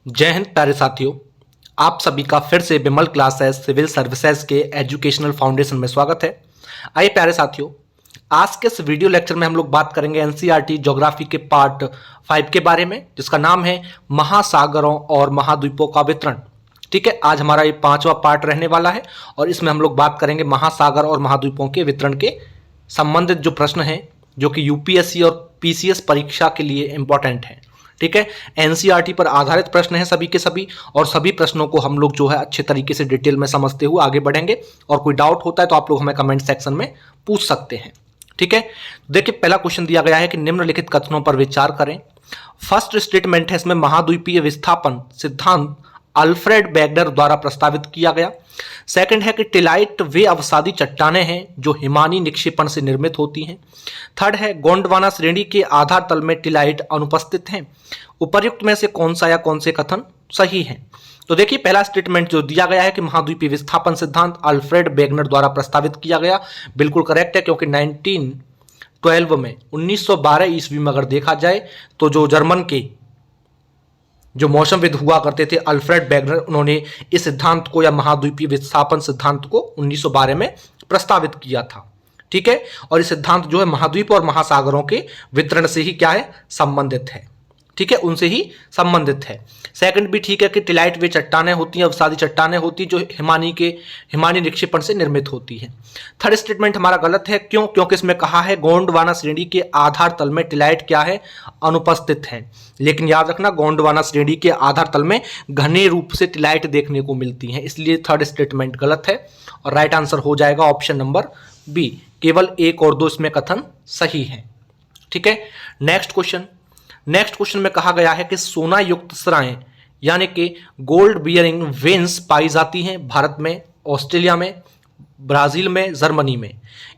जय हिंद प्यारे साथियों, आप सभी का फिर से विमल क्लासेस सिविल सर्विसेज के एजुकेशनल फाउंडेशन में स्वागत है। आइए प्यारे साथियों, आज के इस वीडियो लेक्चर में हम लोग बात करेंगे एनसीईआरटी ज्योग्राफी के पार्ट 5 के बारे में, जिसका नाम है महासागरों और महाद्वीपों का वितरण। ठीक है, आज हमारा ये 5वां पार्ट रहने वाला है और इसमें हम लोग बात करेंगे महासागर और महाद्वीपों के वितरण के संबंधित जो प्रश्न हैं, जो कि यूपीएससी और पीसीएस परीक्षा के लिए इंपॉर्टेंट है। ठीक है, एनसीईआरटी पर आधारित प्रश्न हैं सभी के सभी, और सभी प्रश्नों को हम लोग जो है अच्छे तरीके से डिटेल में समझते हुए आगे बढ़ेंगे। और कोई डाउट होता है तो आप लोग हमें कमेंट सेक्शन में पूछ सकते हैं। ठीक है, देखिए पहला क्वेश्चन दिया गया है कि निम्नलिखित कथनों पर विचार करें। फर्स्ट स्टेटमेंट है इसमें महाद्वीपीय विस्थापन सिद्धांत अल्फ्रेड वेगनर द्वारा प्रस्तावित किया गया। सेकंड है कि टिलाइट वे अवसादी चट्टानें हैं जो हिमानी निक्षेपण से निर्मित होती हैं। थर्ड है गोंडवाना श्रेणी के आधार तल में टिलाइट अनुपस्थित हैं। उपर्युक्त में से कौन सा या कौन से कथन सही हैं? तो देखिए पहला स्टेटमेंट जो दिया गया है कि महाद्वीपीय विस्थापन सिद्धांत अल्फ्रेड वेगनर द्वारा प्रस्तावित किया गया, बिल्कुल करेक्ट है, क्योंकि 1912 में 1912 ईस्वी में अगर देखा जाए तो जो जर्मन के जो मौसमविद हुआ करते थे अल्फ्रेड वेगनर, उन्होंने इस सिद्धांत को या महाद्वीपीय विस्थापन सिद्धांत को 1912 में प्रस्तावित किया था। ठीक है, और ये सिद्धांत जो है महाद्वीप और महासागरों के वितरण से ही क्या है, संबंधित है। ठीक है, उनसे ही संबंधित है। सेकंड भी ठीक है कि टिलाइट वे चट्टानें होती हैं, अवसादी चट्टानें होती हैं जो हिमानी निक्षेपण से निर्मित होती है। थर्ड स्टेटमेंट हमारा गलत है। क्यों? क्योंकि इसमें कहा है गोंडवाना श्रेणी के आधार तल में टिलाइट क्या है, अनुपस्थित है। लेकिन याद रखना, गोंडवाना श्रेणी के आधार तल में घने रूप से टिलाइट देखने को मिलती है, इसलिए थर्ड स्टेटमेंट गलत है और राइट आंसर हो जाएगा ऑप्शन नंबर बी। केवल 1 और 2 इसमें कथन सही है। ठीक है, नेक्स्ट क्वेश्चन में कहा गया है कि सोना युक्त सराएं यानी कि गोल्ड बियरिंग वेन्स पाई जाती हैं भारत में, ऑस्ट्रेलिया में, ब्राजील में, जर्मनी में।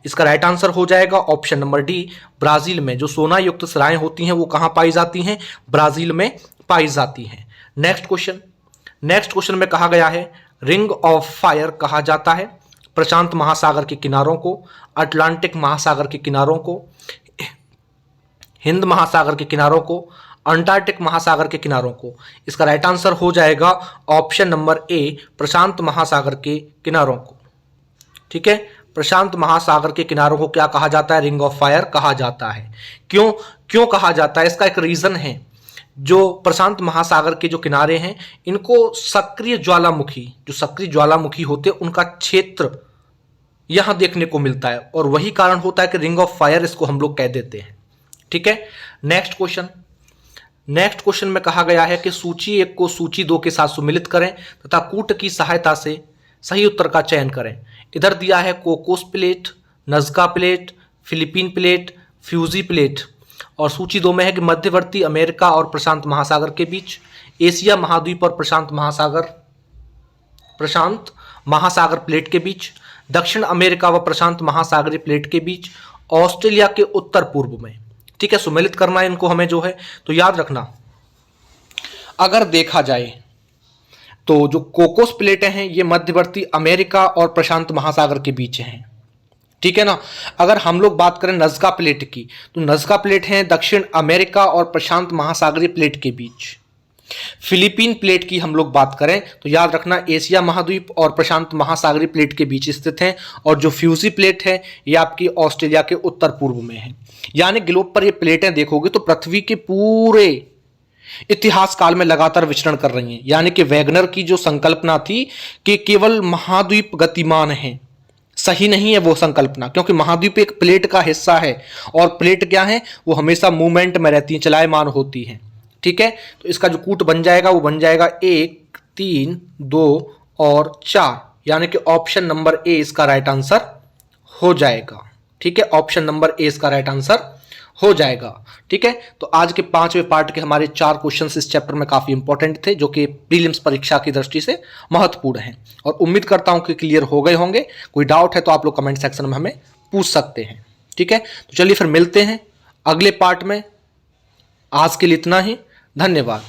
इसका राइट आंसर हो जाएगा ऑप्शन नंबर डी, ब्राजील में। जो सोना युक्त सराएं होती हैं वो कहां पाई जाती हैं, ब्राजील में पाई जाती हैं। नेक्स्ट क्वेश्चन में कहा गया है रिंग ऑफ फायर कहा जाता है प्रशांत महासागर के किनारों को, अटलांटिक महासागर के किनारों को, हिंद महासागर के किनारों को, अंटार्कटिक महासागर के किनारों को। इसका राइट आंसर हो जाएगा ऑप्शन नंबर ए, प्रशांत महासागर के किनारों को। ठीक है, प्रशांत महासागर के किनारों को क्या कहा जाता है, रिंग ऑफ फायर कहा जाता है। क्यों कहा जाता है? इसका एक रीजन है। जो प्रशांत महासागर के जो किनारे हैं, इनको सक्रिय ज्वालामुखी होते उनका क्षेत्र यहां देखने को मिलता है, और वही कारण होता है कि रिंग ऑफ फायर इसको हम लोग कह देते हैं। ठीक है, नेक्स्ट क्वेश्चन में कहा गया है कि सूची 1 को सूची 2 के साथ सुमिलित करें तथा कूट की सहायता से सही उत्तर का चयन करें। इधर दिया है Cocos plate, Nazca plate, Philippine plate, Fiji plate, और सूची 2 में है कि मध्यवर्ती अमेरिका और प्रशांत महासागर के बीच, एशिया महाद्वीप और प्रशांत महासागर प्लेट के बीच, दक्षिण अमेरिका व प्रशांत महासागरीय प्लेट के बीच, ऑस्ट्रेलिया के उत्तर पूर्व में। ठीक है, सुमेलित करना है इनको हमें जो है। तो याद रखना, अगर देखा जाए तो जो कोकोस प्लेटें हैं ये मध्यवर्ती अमेरिका और प्रशांत महासागर के बीच हैं। ठीक है ना। अगर हम लोग बात करें नज़का प्लेट की, तो नज़का प्लेट हैं दक्षिण अमेरिका और प्रशांत महासागरीय प्लेट के बीच। फिलीपीन प्लेट की हम लोग बात करें तो याद रखना एशिया महाद्वीप और प्रशांत महासागरीय प्लेट के बीच स्थित हैं, और जो फ्यूजी प्लेट है ये आपकी ऑस्ट्रेलिया के उत्तर पूर्व में है। यानी ग्लोब पर ये प्लेटें देखोगे तो पृथ्वी के पूरे इतिहास काल में लगातार विचरण कर रही हैं। यानी कि वेगनर की जो संकल्पना थी कि केवल महाद्वीप गतिमान है, सही नहीं है वो संकल्पना, क्योंकि महाद्वीप एक प्लेट का हिस्सा है और प्लेट क्या है, वो हमेशा मूवमेंट में रहती है, चलायमान होती है। ठीक है, तो इसका जो कूट बन जाएगा वो बन जाएगा 1, 3, 2 और 4, यानी कि ऑप्शन नंबर ए इसका राइट आंसर हो जाएगा। ठीक है, ऑप्शन नंबर ए इसका राइट आंसर हो जाएगा। ठीक है, तो आज के 5वें पार्ट के हमारे 4 क्वेश्चंस इस चैप्टर में काफी इंपॉर्टेंट थे, जो कि प्रीलिम्स परीक्षा की दृष्टि से महत्वपूर्ण हैं, और उम्मीद करता हूं कि क्लियर हो गए होंगे। कोई डाउट है तो आप लोग कमेंट सेक्शन में हमें पूछ सकते हैं। ठीक है, तो चलिए फिर मिलते हैं अगले पार्ट में। आज के लिए इतना ही, धन्यवाद।